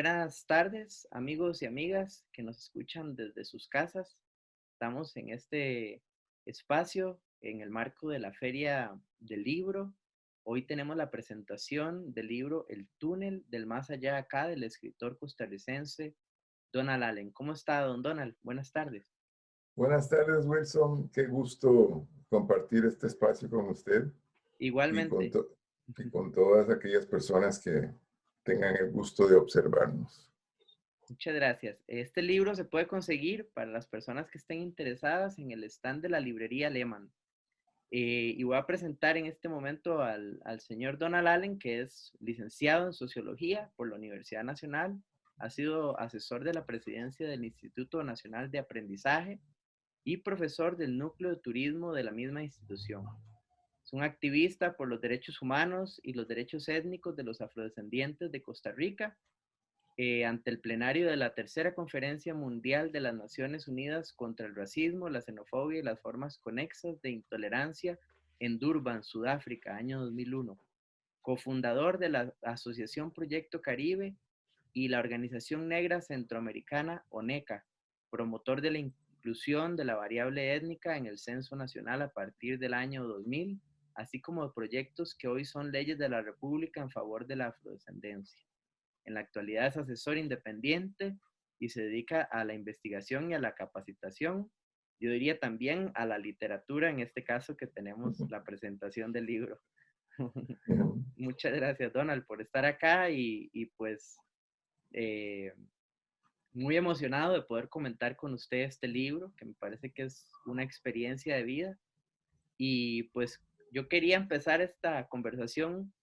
Buenas tardes, amigos y amigas que nos escuchan desde sus casas. Estamos en este espacio en el marco de la Feria del Libro. Hoy tenemos la presentación del libro El túnel del más allá acá del escritor costarricense Donald Allen. ¿Cómo está, don Donald? Buenas tardes. Buenas tardes, Wilson. Qué gusto compartir este espacio con usted y con, Igualmente. to- y con todas aquellas personas que tengan el gusto de observarnos. Muchas gracias. Este libro se puede conseguir para las personas que estén interesadas en el stand de la librería Lehman. Y voy a presentar en este momento al señor Donald Allen, que es licenciado en Sociología por la Universidad Nacional, ha sido asesor de la presidencia del Instituto Nacional de Aprendizaje y profesor del Núcleo de Turismo de la misma institución. Es un activista por los derechos humanos y los derechos étnicos de los afrodescendientes de Costa Rica ante el plenario de la Tercera Conferencia Mundial de las Naciones Unidas contra el Racismo, la Xenofobia y las formas conexas de intolerancia en Durban, Sudáfrica, año 2001. Cofundador de la Asociación Proyecto Caribe y la Organización Negra Centroamericana, ONECA, promotor de la inclusión de la variable étnica en el Censo Nacional a partir del año 2000, así como de proyectos que hoy son leyes de la República en favor de la afrodescendencia. En la actualidad es asesor independiente y se dedica a la investigación y a la capacitación. Yo diría también a la literatura, en este caso que tenemos la presentación del libro. Muchas gracias, Donald, por estar acá y pues eh, muy emocionado de poder comentar con usted este libro, que me parece que es una experiencia de vida. Y pues yo quería empezar esta conversación.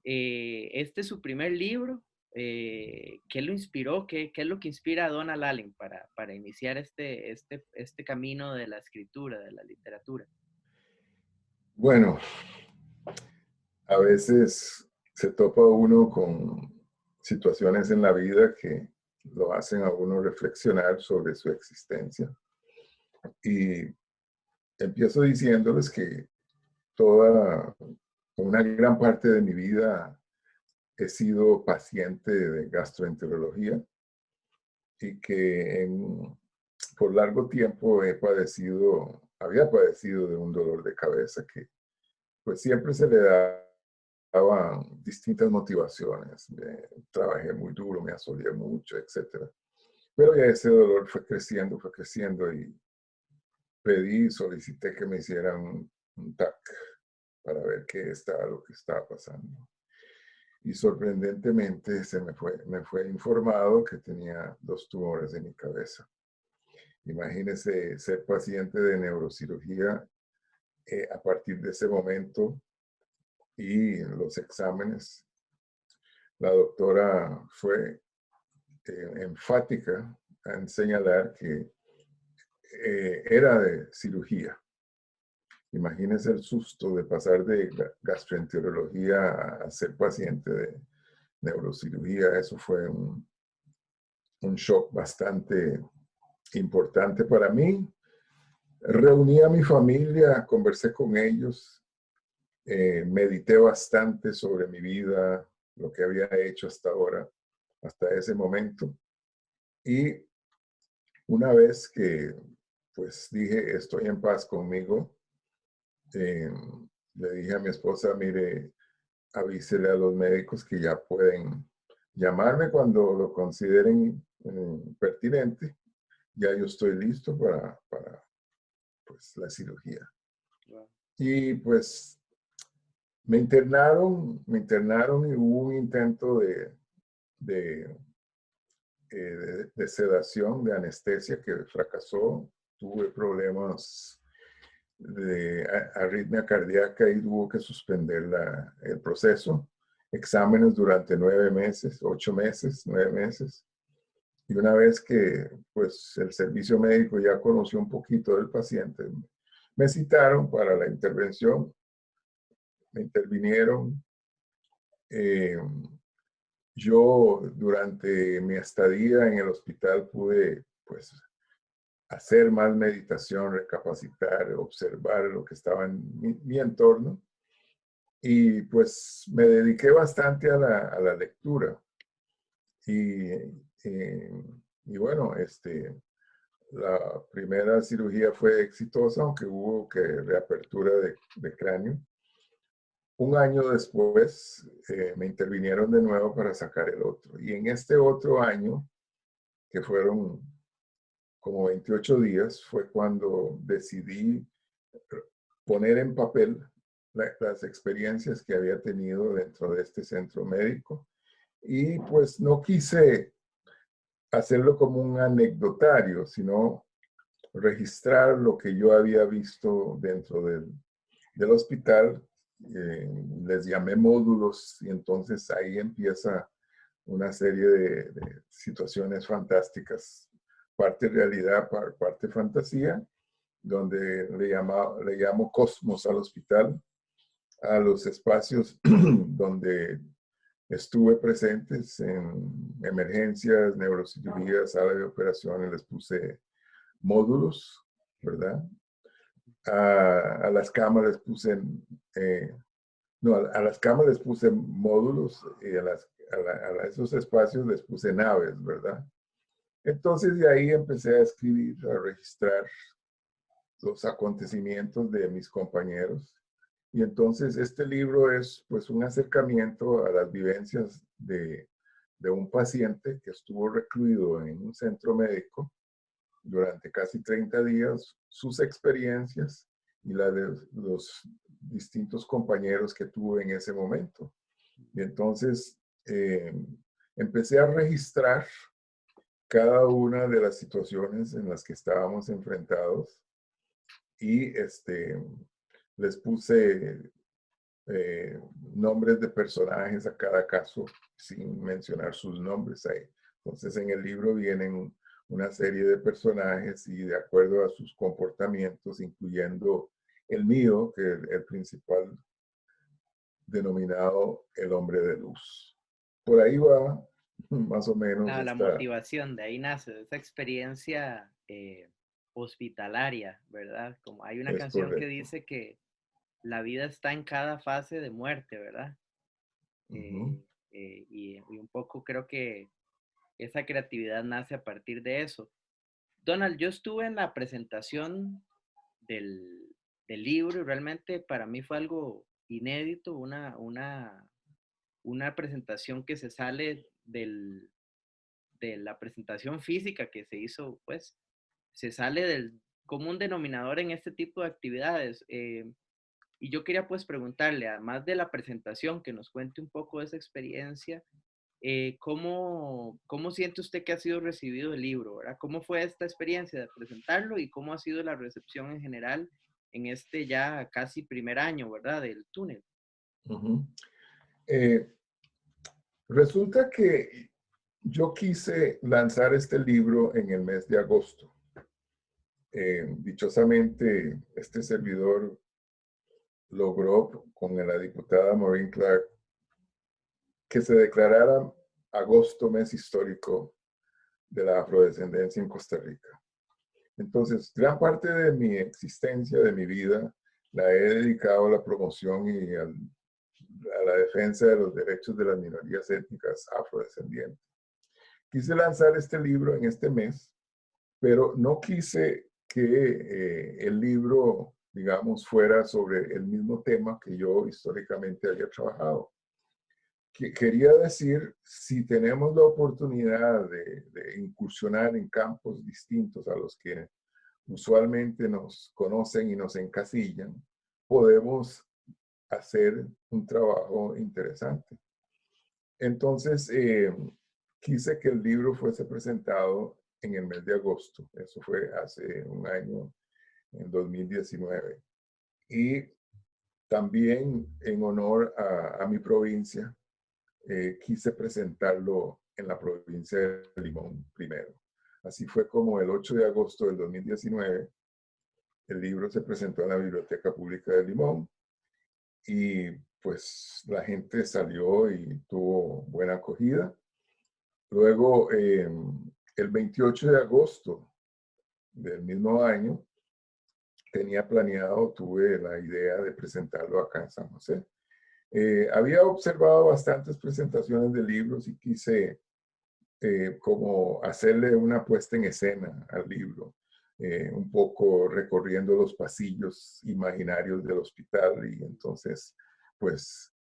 Este es su primer libro. ¿Qué lo inspiró? ¿Qué es lo que inspira a Donald Allen para iniciar este camino de la escritura, de la literatura? Bueno, a veces se topa uno con situaciones en la vida que lo hacen a uno reflexionar sobre su existencia. Y empiezo diciéndoles que una gran parte de mi vida he sido paciente de gastroenterología y que por largo tiempo había padecido de un dolor de cabeza que pues siempre se le daban distintas motivaciones. Trabajé muy duro, me asolé mucho, etcétera. Pero ya ese dolor fue creciendo y solicité que me hicieran un TAC para ver lo que estaba pasando. Y sorprendentemente me fue informado que tenía 2 tumores en mi cabeza. Imagínese ser paciente de neurocirugía a partir de ese momento y los exámenes. La doctora fue enfática en señalar que era de cirugía. Imagínese el susto de pasar de gastroenterología a ser paciente de neurocirugía. Eso fue un shock bastante importante para mí. Reuní a mi familia, conversé con ellos, medité bastante sobre mi vida, lo que había hecho hasta ahora, hasta ese momento. Y una vez que pues dije, estoy en paz conmigo, eh, le dije a mi esposa, mire, avísele a los médicos que ya pueden llamarme cuando lo consideren pertinente. Ya yo estoy listo para pues, la cirugía. Wow. Y pues me internaron y hubo un intento de, de sedación, de anestesia que fracasó. Tuve problemas de arritmia cardíaca y tuvo que suspender el proceso. Exámenes durante 9 meses, 8 meses, 9 meses. Y una vez que pues, el servicio médico ya conoció un poquito del paciente, me citaron para la intervención, me intervinieron. Yo durante mi estadía en el hospital pude pues hacer más meditación, recapacitar, observar lo que estaba en mi entorno y pues me dediqué bastante a la lectura Y, y bueno, la primera cirugía fue exitosa, aunque hubo que reapertura de cráneo. Un año después me intervinieron de nuevo para sacar el otro. Y en este otro año, que fueron como 28 días, fue cuando decidí poner en papel las experiencias que había tenido dentro de este centro médico. Y pues no quise hacerlo como un anecdotario, sino registrar lo que yo había visto dentro del hospital. Les llamé módulos y entonces ahí empieza una serie de situaciones fantásticas, parte realidad, parte fantasía, donde le llamo cosmos al hospital, a los espacios donde estuve presentes en emergencias, neurocirugías, sala de operaciones, les puse módulos, ¿verdad? A las camas les puse, no, a las camas les puse módulos y a esos espacios les puse naves, ¿verdad? Entonces de ahí empecé a escribir, a registrar los acontecimientos de mis compañeros. Y entonces este libro es pues un acercamiento a las vivencias de un paciente que estuvo recluido en un centro médico durante casi 30 días, sus experiencias y la de los distintos compañeros que tuve en ese momento. Y entonces empecé a registrar cada una de las situaciones en las que estábamos enfrentados y les puse nombres de personajes a cada caso sin mencionar sus nombres ahí. Entonces en el libro vienen una serie de personajes y de acuerdo a sus comportamientos, incluyendo el mío, que es el principal, denominado el hombre de luz. Por ahí va más o menos La esta... motivación, de ahí nace esa experiencia hospitalaria, ¿verdad? Como hay una Es canción que correcto. dice que la vida está en cada fase de muerte, ¿verdad? Ujú. Y un poco creo que esa creatividad nace a partir de eso. Donald, yo estuve en la presentación del, del libro y realmente para mí fue algo inédito, una presentación que se sale de la presentación física que se hizo, pues se sale del común denominador en este tipo de actividades. Y yo quería pues preguntarle, además de la presentación, que nos cuente un poco de esa experiencia, ¿cómo siente usted que ha sido recibido el libro, ¿verdad? ¿Cómo fue esta experiencia de presentarlo y cómo ha sido la recepción en general en este ya casi primer año, ¿verdad? Del túnel. Ujú. Eh, Resulta que yo quise lanzar este libro en el mes de agosto. Dichosamente, este servidor logró con la diputada Maureen Clark que se declarara agosto mes histórico de la afrodescendencia en Costa Rica. Entonces, gran parte de mi existencia, de mi vida, la he dedicado a la promoción y a la defensa de los derechos de las minorías étnicas afrodescendientes. Quise lanzar este libro en este mes, pero no quise que el libro, digamos, fuera sobre el mismo tema que yo históricamente había trabajado. Quería decir, si tenemos la oportunidad de incursionar en campos distintos a los que usualmente nos conocen y nos encasillan, podemos hacer un trabajo interesante. Entonces, quise que el libro fuese presentado en el mes de agosto. Eso fue hace un año, en 2019. Y también en honor a mi provincia, quise presentarlo en la provincia de Limón primero. Así fue como el 8 de agosto del 2019, el libro se presentó en la Biblioteca Pública de Limón y pues la gente salió y tuvo buena acogida. Luego, el 28 de agosto del mismo año, tenía planeado, tuve la idea de presentarlo acá en San José. Había observado bastantes presentaciones de libros y quise como hacerle una puesta en escena al libro, un poco recorriendo los pasillos imaginarios del hospital y entonces, pues,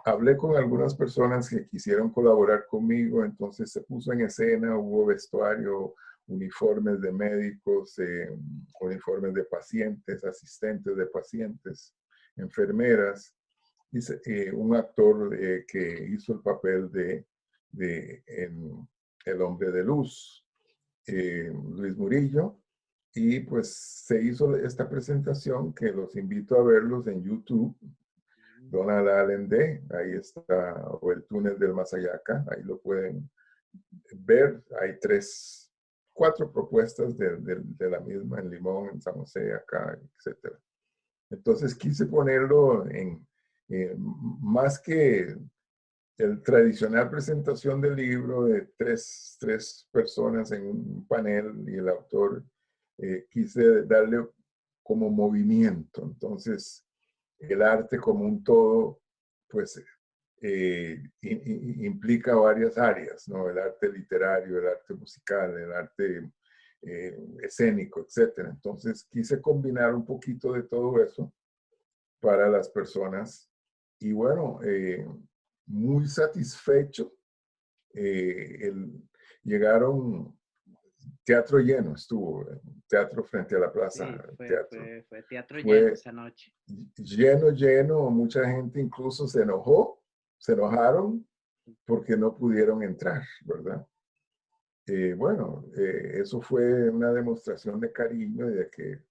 hablé con algunas personas que quisieron colaborar conmigo, entonces se puso en escena, hubo vestuario, uniformes de médicos, uniformes de pacientes, asistentes de pacientes, enfermeras, y un actor que hizo el papel de El Hombre de Luz, Luis Murillo, y pues se hizo esta presentación que los invito a verlos en YouTube. Donald Allen D, ahí está, o el túnel del Masayaca, ahí lo pueden ver. Hay cuatro propuestas de la misma en Limón, en San José, acá, etc. Entonces quise ponerlo más que el tradicional presentación del libro de tres personas en un panel y el autor, quise darle como movimiento. Entonces, el arte como un todo, pues implica varias áreas, ¿no? El arte literario, el arte musical, el arte escénico, etc. Entonces quise combinar un poquito de todo eso para las personas y bueno, muy satisfecho. Llegaron, teatro lleno estuvo, teatro frente a la plaza, Sí, teatro. fue teatro lleno Fue esa noche. lleno, mucha gente incluso se enojó, se enojaron porque no pudieron entrar, ¿verdad? Bueno, eso fue una demostración de cariño y de que,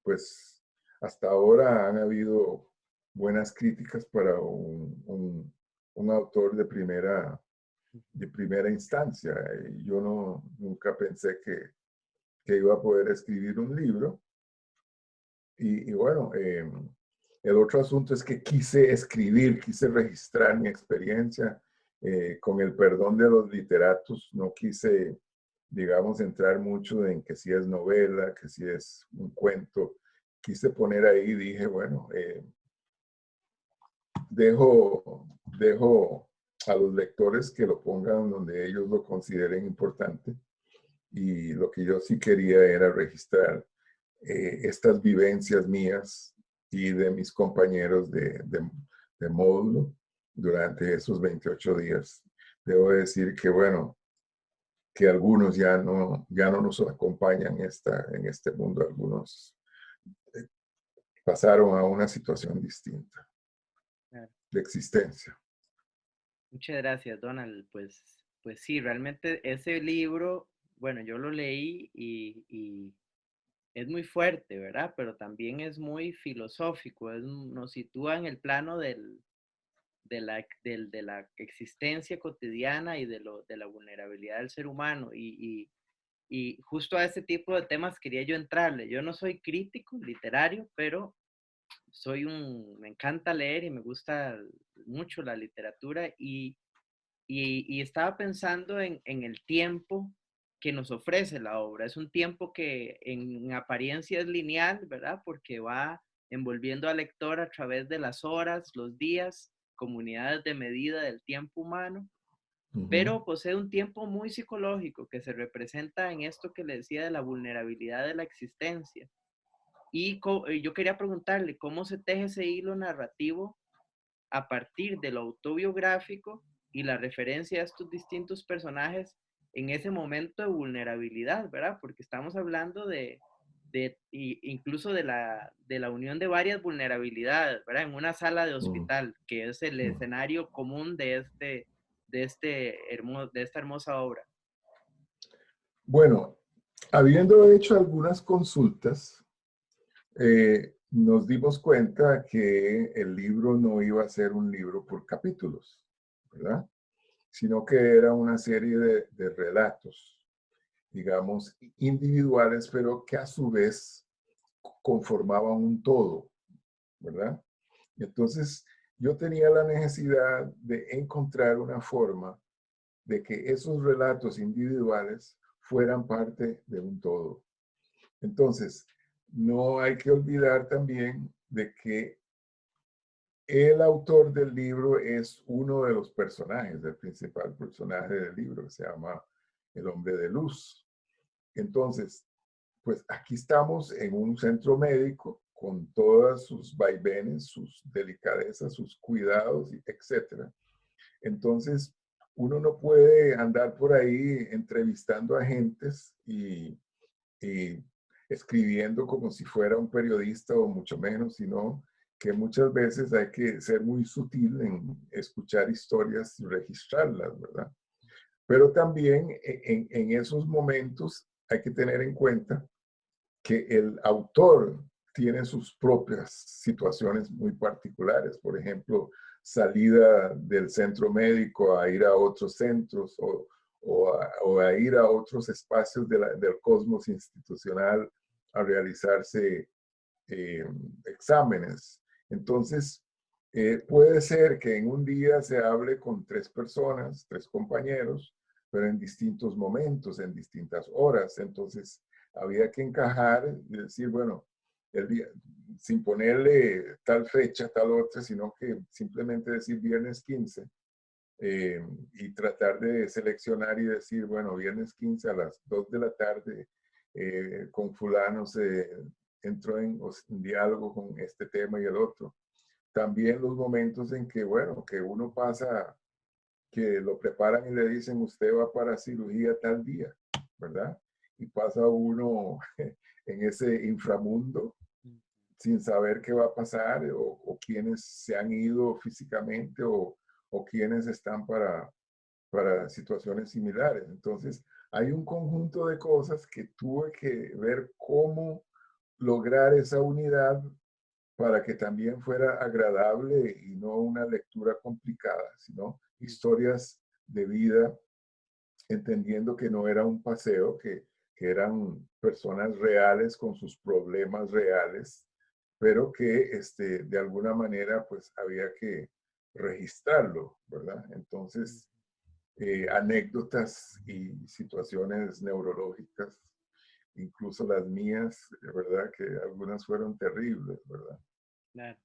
pues, hasta ahora han habido buenas críticas para un autor de primera instancia. Yo nunca pensé que iba a poder escribir un libro. Y bueno, el otro asunto es que quise escribir, quise registrar mi experiencia con el perdón de los literatos. No quise, digamos, entrar mucho en que si es novela, que si es un cuento. Quise poner ahí, dije, bueno, dejo a los lectores que lo pongan donde ellos lo consideren importante. Y lo que yo sí quería era registrar estas vivencias mías y de mis compañeros de módulo durante esos 28 días. Debo decir que, bueno, que algunos ya no nos acompañan en este mundo, algunos eh, pasaron a una situación distinta Claro. de existencia. Muchas gracias, Donald. Pues sí, realmente ese libro, bueno, yo lo leí y es muy fuerte, ¿verdad? Pero también es muy filosófico, nos sitúa en el plano de la existencia cotidiana y de la vulnerabilidad del ser humano. Y justo a ese tipo de temas quería yo entrarle. Yo no soy crítico literario, pero me encanta leer y me gusta mucho la literatura y estaba pensando en el tiempo que nos ofrece la obra. Es un tiempo que en apariencia es lineal, ¿verdad? Porque va envolviendo al lector a través de las horas, los días, comunidades de medida del tiempo humano, Ujú. pero posee un tiempo muy psicológico que se representa en esto que le decía de la vulnerabilidad de la existencia. Y yo quería preguntarle cómo se teje ese hilo narrativo a partir de lo autobiográfico y la referencia a estos distintos personajes en ese momento de vulnerabilidad, ¿verdad? Porque estamos hablando incluso de la unión de varias vulnerabilidades, ¿verdad? En una sala de Mm, hospital, que es el mm. escenario común de esta hermosa obra. Bueno, habiendo hecho algunas consultas, nos dimos cuenta que el libro no iba a ser un libro por capítulos, ¿verdad? Sino que era una serie de relatos, digamos, individuales, pero que a su vez conformaban un todo, ¿verdad? Entonces, yo tenía la necesidad de encontrar una forma de que esos relatos individuales fueran parte de un todo. Entonces, no hay que olvidar también de que el autor del libro es uno de los personajes, el principal personaje del libro, que se llama El Hombre de Luz. Entonces, pues aquí estamos en un centro médico con todas sus vaivenes, sus delicadezas, sus cuidados, etcétera. Entonces, uno no puede andar por ahí entrevistando a gentes y escribiendo como si fuera un periodista o mucho menos, sino que muchas veces hay que ser muy sutil en escuchar historias y registrarlas, ¿verdad? Pero también en esos momentos hay que tener en cuenta que el autor tiene sus propias situaciones muy particulares. Por ejemplo, salida del centro médico a ir a otros centros o a ir a otros espacios del cosmos institucional a realizarse exámenes. Entonces, puede ser que en un día se hable con 3 personas, 3 compañeros, pero en distintos momentos, en distintas horas. Entonces, había que encajar y decir, bueno, el día, sin ponerle tal fecha, tal otra, sino que simplemente decir viernes 15 y tratar de seleccionar y decir, bueno, viernes 15 a las 2 de la tarde, con fulano se entró en diálogo con este tema y el otro. También los momentos en que, bueno, que uno pasa, que lo preparan y le dicen, usted va para cirugía tal día, ¿verdad? Y pasa uno en ese inframundo sin saber qué va a pasar o quiénes se han ido físicamente o quiénes están para situaciones similares. Entonces, hay un conjunto de cosas que tuve que ver cómo lograr esa unidad para que también fuera agradable y no una lectura complicada, sino historias de vida, entendiendo que no era un paseo, que eran personas reales con sus problemas reales, pero que de alguna manera pues había que registrarlo, ¿verdad? Entonces, anécdotas y situaciones neurológicas, incluso las mías, ¿verdad? Que algunas fueron terribles, ¿verdad? Claro.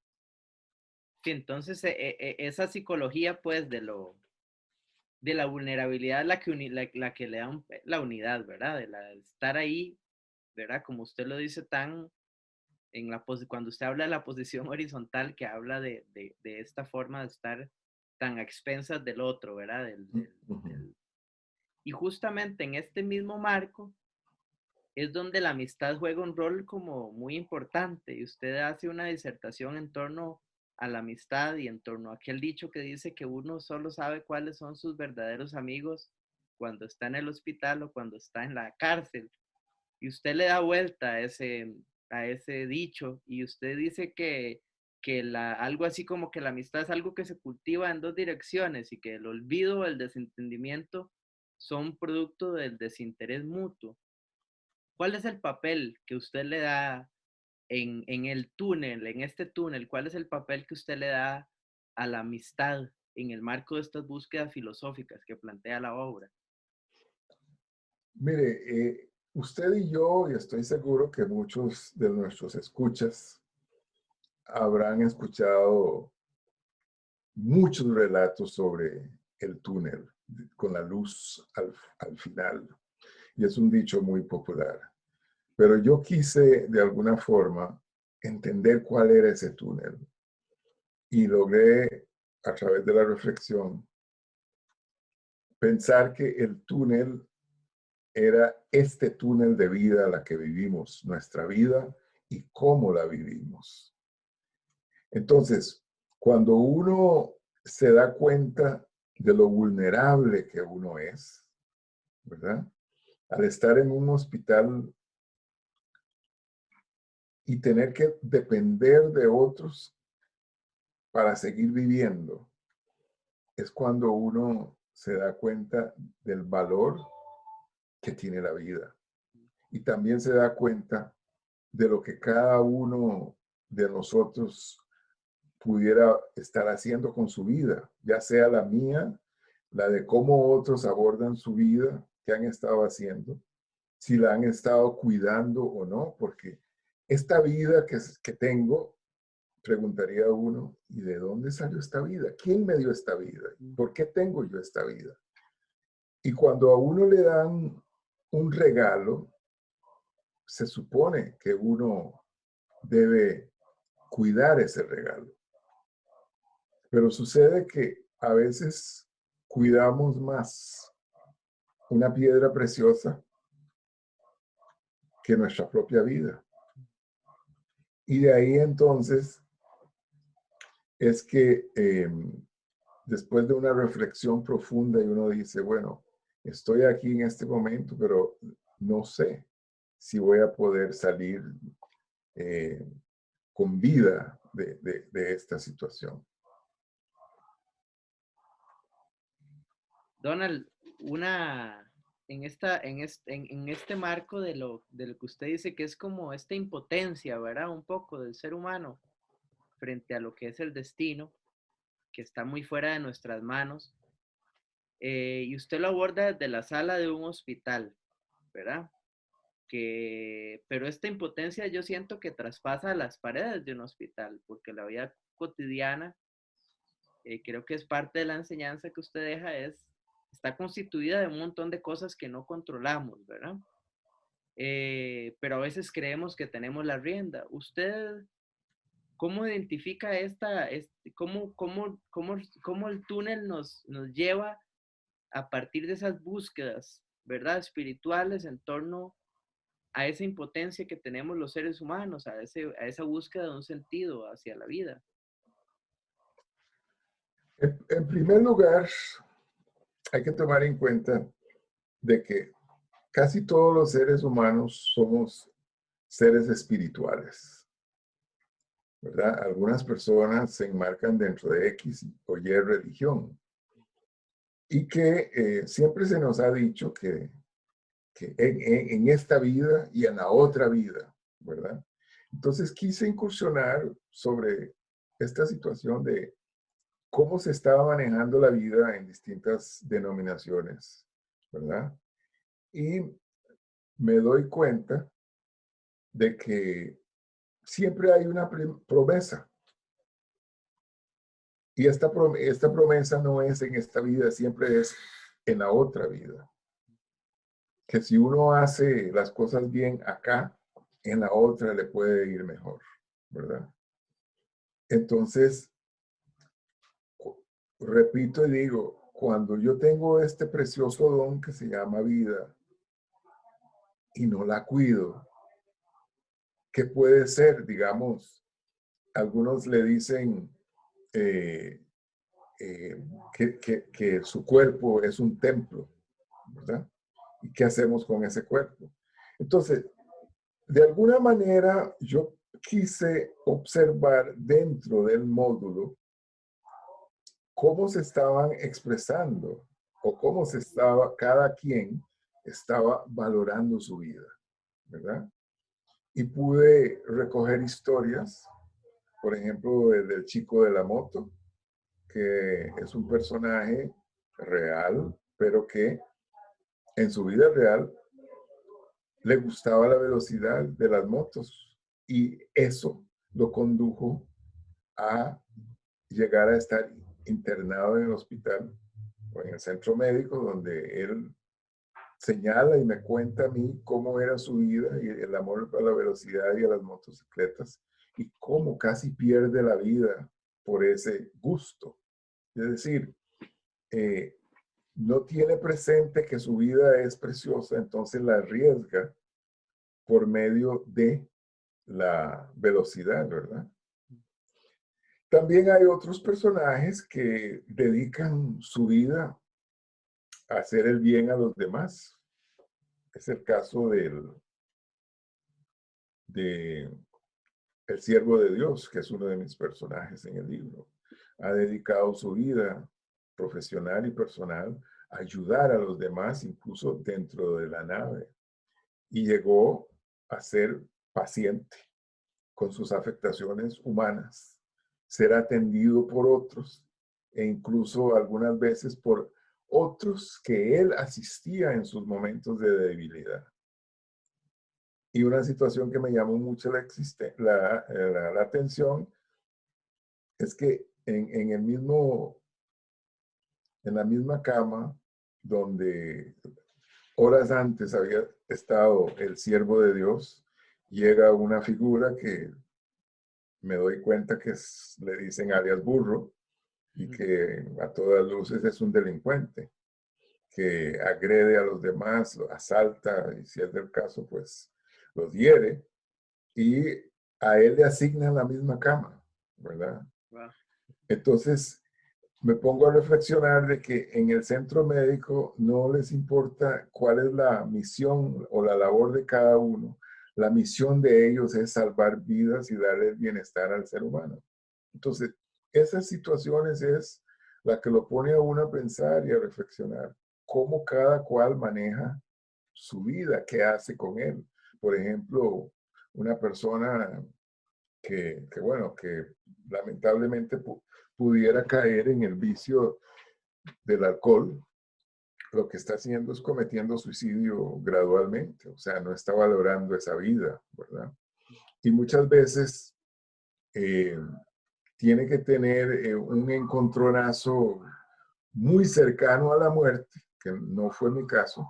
Sí, entonces esa psicología, pues, de la vulnerabilidad, la que le da la unidad, ¿verdad? De estar ahí, ¿verdad? Como usted lo dice, tan cuando usted habla de la posición horizontal, que habla de esta forma de estar tan a expensas del otro, ¿verdad? Y justamente en este mismo marco es donde la amistad juega un rol como muy importante y usted hace una disertación en torno a la amistad y en torno a aquel dicho que dice que uno solo sabe cuáles son sus verdaderos amigos cuando está en el hospital o cuando está en la cárcel. Y usted le da vuelta a ese dicho y usted dice algo así como que la amistad es algo que se cultiva en dos direcciones y que el olvido o el desentendimiento son producto del desinterés mutuo. ¿Cuál es el papel que usted le da en el túnel, en este túnel? ¿Cuál es el papel que usted le da a la amistad en el marco de estas búsquedas filosóficas que plantea la obra? Mire, usted y yo, y estoy seguro que muchos de nuestros escuchas habrán escuchado muchos relatos sobre el túnel con la luz al final. Y es un dicho muy popular. Pero yo quise de alguna forma entender cuál era ese túnel y logré a través de la reflexión pensar que el túnel era este túnel de vida a la que vivimos, nuestra vida y cómo la vivimos. Entonces, cuando uno se da cuenta de lo vulnerable que uno es, ¿verdad? Al estar en un hospital y tener que depender de otros para seguir viviendo, es cuando uno se da cuenta del valor que tiene la vida. Y también se da cuenta de lo que cada uno de nosotros pudiera estar haciendo con su vida, ya sea la mía, la de cómo otros abordan su vida, qué han estado haciendo, si la han estado cuidando o no, porque esta vida que tengo preguntaría a uno, ¿y de dónde salió esta vida? ¿Quién me dio esta vida? ¿Por qué tengo yo esta vida? Y cuando a uno le dan un regalo, se supone que uno debe cuidar ese regalo. Pero sucede que a veces cuidamos más una piedra preciosa que nuestra propia vida. Y de ahí entonces es que después de una reflexión profunda y uno dice, bueno, estoy aquí en este momento, pero no sé si voy a poder salir eh, con vida de esta situación. Donald, en este marco de lo que usted dice que es como esta impotencia, ¿verdad? Un poco del ser humano frente a lo que es el destino, que está muy fuera de nuestras manos, y usted lo aborda desde la sala de un hospital, ¿verdad? Pero esta impotencia yo siento que traspasa las paredes de un hospital, porque la vida cotidiana, creo que es parte de la enseñanza que usted deja, está constituida de un montón de cosas que no controlamos, ¿verdad? Pero a veces creemos que tenemos la rienda. ¿Usted cómo identifica cómo el túnel nos lleva a partir de esas búsquedas, ¿verdad? Espirituales en torno a esa impotencia que tenemos los seres humanos, a esa búsqueda de un sentido hacia la vida? En primer lugar, hay que tomar en cuenta de que casi todos los seres humanos somos seres espirituales, ¿verdad? Algunas personas se enmarcan dentro de X o Y religión y que siempre se nos ha dicho que en esta vida y en la otra vida, ¿verdad? Entonces quise incursionar sobre esta situación de cómo se estaba manejando la vida en distintas denominaciones, ¿verdad? Y me doy cuenta de que siempre hay una promesa. Y esta promesa no es en esta vida, siempre es en la otra vida. Que si uno hace las cosas bien acá, en la otra le puede ir mejor, ¿verdad? Entonces, repito y digo, cuando yo tengo este precioso don que se llama vida y no la cuido, ¿qué puede ser? Digamos, algunos le dicen eh, que su cuerpo es un templo, ¿verdad? ¿Y qué hacemos con ese cuerpo? Entonces, de alguna manera, yo quise observar dentro del módulo cómo se estaban expresando o cómo cada quien estaba valorando su vida, ¿verdad? Y pude recoger historias, por ejemplo, del chico de la moto, que es un personaje real, pero que en su vida real le gustaba la velocidad de las motos y eso lo condujo a llegar a estar internado en el hospital o en el centro médico donde él señala y me cuenta a mí cómo era su vida y el amor a la velocidad y a las motocicletas y cómo casi pierde la vida por ese gusto. Es decir, no tiene presente que su vida es preciosa, entonces la arriesga por medio de la velocidad, ¿verdad? También hay otros personajes que dedican su vida a hacer el bien a los demás. Es el caso de el siervo de Dios, que es uno de mis personajes en el libro. Ha dedicado su vida profesional y personal a ayudar a los demás, incluso dentro de la nave. Y llegó a ser paciente con sus afectaciones humanas, ser atendido por otros e incluso algunas veces por otros que él asistía en sus momentos de debilidad. Y una situación que me llamó mucho la atención es que en la misma cama donde horas antes había estado el siervo de Dios, llega una figura que me doy cuenta que le dicen alias burro y que a todas luces es un delincuente que agrede a los demás, los asalta y si es del caso, pues los hiere y a él le asignan la misma cama, ¿verdad? Wow. Entonces me pongo a reflexionar de que en el centro médico no les importa cuál es la misión o la labor de cada uno. La misión de ellos es salvar vidas y darle bienestar al ser humano. Entonces, esas situaciones es la que lo pone a uno a pensar y a reflexionar cómo cada cual maneja su vida, qué hace con él. Por ejemplo, una persona bueno, que lamentablemente pudiera caer en el vicio del alcohol, lo que está haciendo es cometiendo suicidio gradualmente, o sea, no está valorando esa vida, ¿verdad? Y muchas veces eh, tiene que tener un encontronazo muy cercano a la muerte, que no fue mi caso,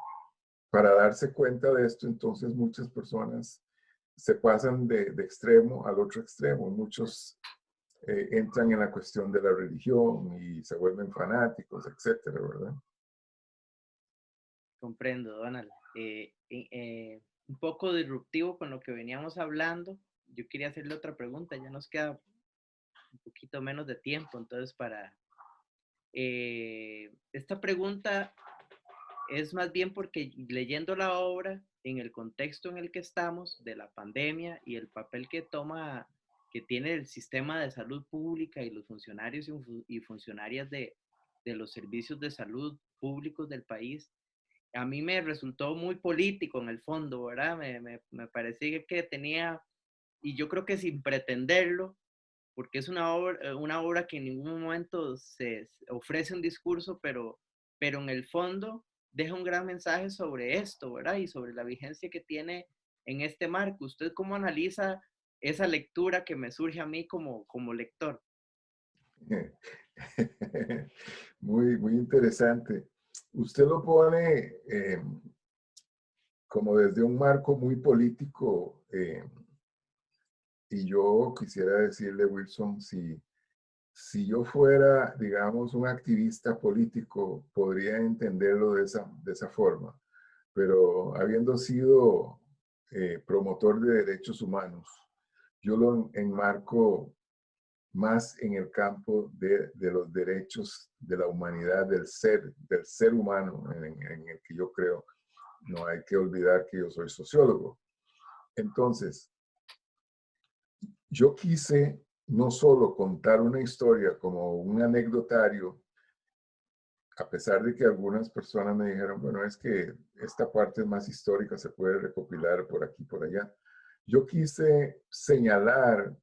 para darse cuenta de esto. Entonces muchas personas se pasan de extremo al otro extremo. Muchos entran en la cuestión de la religión y se vuelven fanáticos, etcétera, ¿verdad? Comprendo, Donald. Un poco disruptivo con lo que veníamos hablando. Yo quería hacerle otra pregunta, ya nos queda un poquito menos de tiempo, entonces para esta pregunta es más bien porque leyendo la obra en el contexto en el que estamos de la pandemia y el papel que tiene el sistema de salud pública y los funcionarios y funcionarias de los servicios de salud públicos del país, a mí me resultó muy político en el fondo, ¿verdad? Me parecía que tenía, y yo creo que sin pretenderlo, porque es una obra que en ningún momento se ofrece un discurso, pero en el fondo deja un gran mensaje sobre esto, ¿verdad? Y sobre la vigencia que tiene en este marco. ¿Usted cómo analiza esa lectura que me surge a mí como lector? Muy, muy interesante. Usted lo pone como desde un marco muy político y yo quisiera decirle, Wilson, si yo fuera, digamos, un activista político, podría entenderlo de esa forma, pero habiendo sido promotor de derechos humanos, yo lo enmarco más en el campo de los derechos de la humanidad, del ser humano en el que yo creo. No hay que olvidar que yo soy sociólogo. Entonces, yo quise no solo contar una historia como un anecdotario, a pesar de que algunas personas me dijeron, bueno, es que esta parte es más histórica, se puede recopilar por aquí, por allá. Yo quise señalar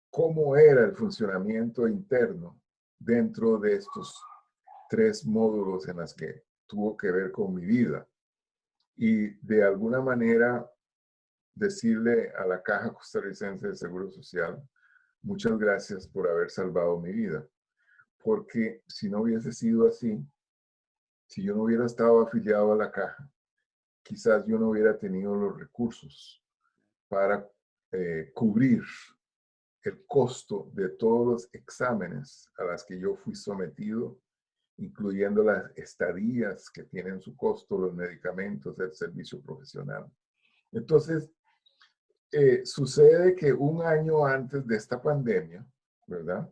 cómo era el funcionamiento interno dentro de estos tres módulos en las que tuvo que ver con mi vida. Y de alguna manera decirle a la Caja Costarricense de Seguro Social, muchas gracias por haber salvado mi vida. Porque si no hubiese sido así, si yo no hubiera estado afiliado a la Caja, quizás yo no hubiera tenido los recursos para cubrir el costo de todos los exámenes a las que yo fui sometido, incluyendo las estadías que tienen su costo, los medicamentos, el servicio profesional. Entonces, sucede que un año antes de esta pandemia, ¿verdad?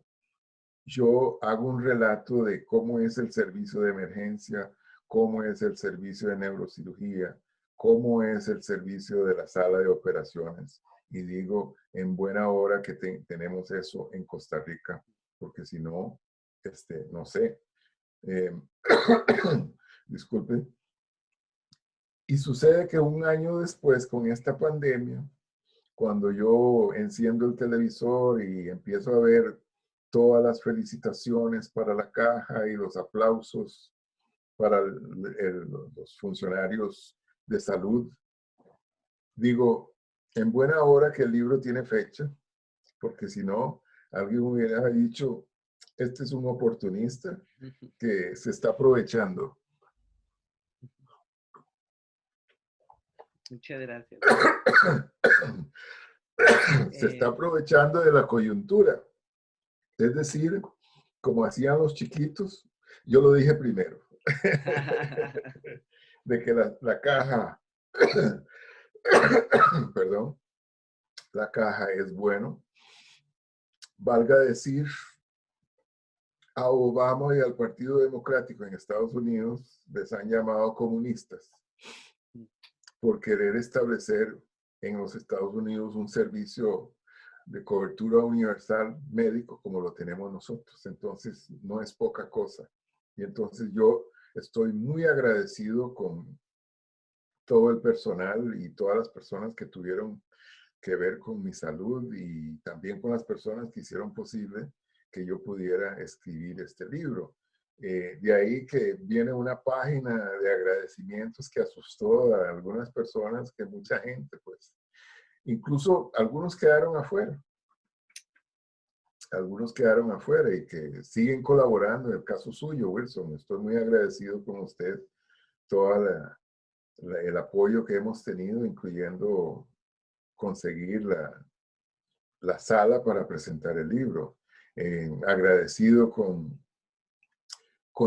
Yo hago un relato de cómo es el servicio de emergencia, cómo es el servicio de neurocirugía, cómo es el servicio de la sala de operaciones. Y digo, en buena hora que tenemos eso en Costa Rica, porque si no, no sé. Eh, disculpe. Y sucede que un año después, con esta pandemia, cuando yo enciendo el televisor y empiezo a ver todas las felicitaciones para la caja y los aplausos para los funcionarios de salud, digo, en buena hora que el libro tiene fecha, porque si no, alguien hubiera dicho, este es un oportunista que se está aprovechando. Muchas gracias. Se está aprovechando de la coyuntura. Es decir, como hacían los chiquitos, yo lo dije primero, de que la caja, perdón, la caja es bueno. Valga decir, a Obama y al Partido Democrático en Estados Unidos les han llamado comunistas por querer establecer en los Estados Unidos un servicio de cobertura universal médico como lo tenemos nosotros. Entonces, no es poca cosa. Y entonces yo estoy muy agradecido con todo el personal y todas las personas que tuvieron que ver con mi salud y también con las personas que hicieron posible que yo pudiera escribir este libro. De ahí que viene una página de agradecimientos que asustó a algunas personas, que mucha gente, pues, incluso algunos quedaron afuera. Algunos quedaron afuera y que siguen colaborando. En el caso suyo, Wilson, estoy muy agradecido con usted, todo el apoyo que hemos tenido, incluyendo conseguir la sala para presentar el libro. Agradecido con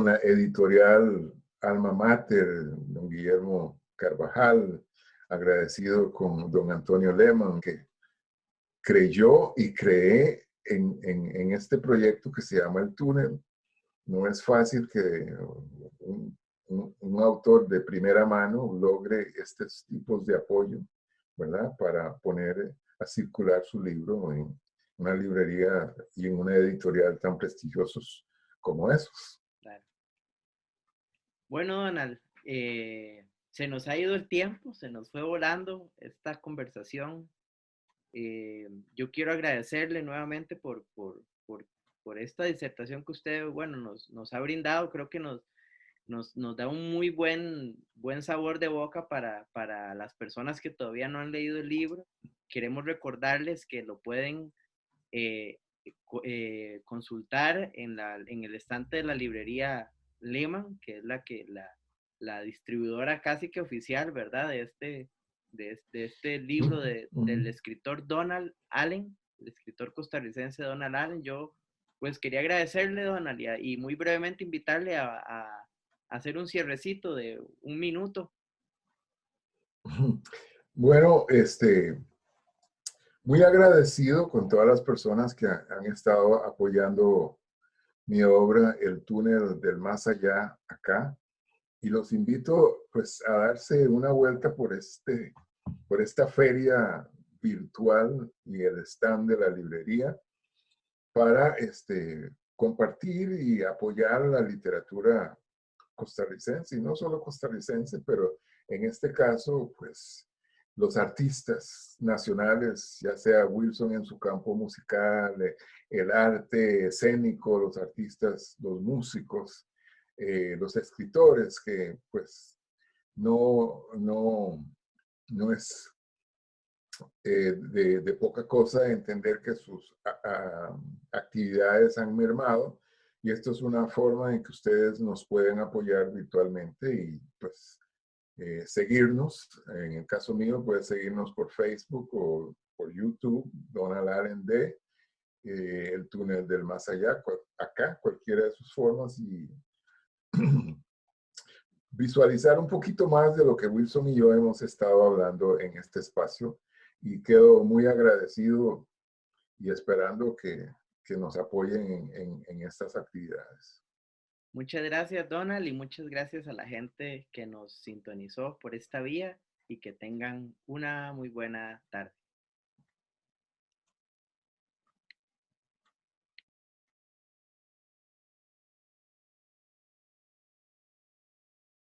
la editorial Alma Mater, don Guillermo Carvajal, agradecido con don Antonio Lehmann, que creyó y cree en este proyecto que se llama El Túnel. No es fácil que un autor de primera mano logre estos tipos de apoyo, ¿verdad? Para poner a circular su libro en una librería y en una editorial tan prestigiosos como esos. Claro. Bueno, Donald, se nos ha ido el tiempo, se nos fue volando esta conversación. Yo quiero agradecerle nuevamente por esta disertación que usted, bueno, nos ha brindado. Creo que nos da un muy buen sabor de boca para las personas que todavía no han leído el libro. Queremos recordarles que lo pueden consultar en el estante de la librería Lehman, que es la distribuidora casi que oficial, ¿verdad? De este libro del escritor Donald Allen, el escritor costarricense Donald Allen. Yo pues quería agradecerle, Donald, y muy brevemente invitarle a hacer un cierrecito de un minuto. Bueno, muy agradecido con todas las personas que han estado apoyando mi obra, El Túnel del Más Allá, acá. Y los invito pues a darse una vuelta por esta feria virtual y el stand de la librería para compartir y apoyar la literatura costarricense, y no solo costarricense, pero en este caso, pues los artistas nacionales, ya sea Wilson en su campo musical, el arte escénico, los artistas, los músicos, los escritores, que pues no es de poca cosa entender que sus actividades han mermado, y esto es una forma en que ustedes nos pueden apoyar virtualmente y pues seguirnos. En el caso mío, puedes seguirnos por Facebook o por YouTube, Donald Allen D, El Túnel del Más Allá, acá, cualquiera de sus formas, y visualizar un poquito más de lo que Wilson y yo hemos estado hablando en este espacio. Y quedo muy agradecido y esperando que nos apoyen en estas actividades. Muchas gracias, Donald, y muchas gracias a la gente que nos sintonizó por esta vía y que tengan una muy buena tarde.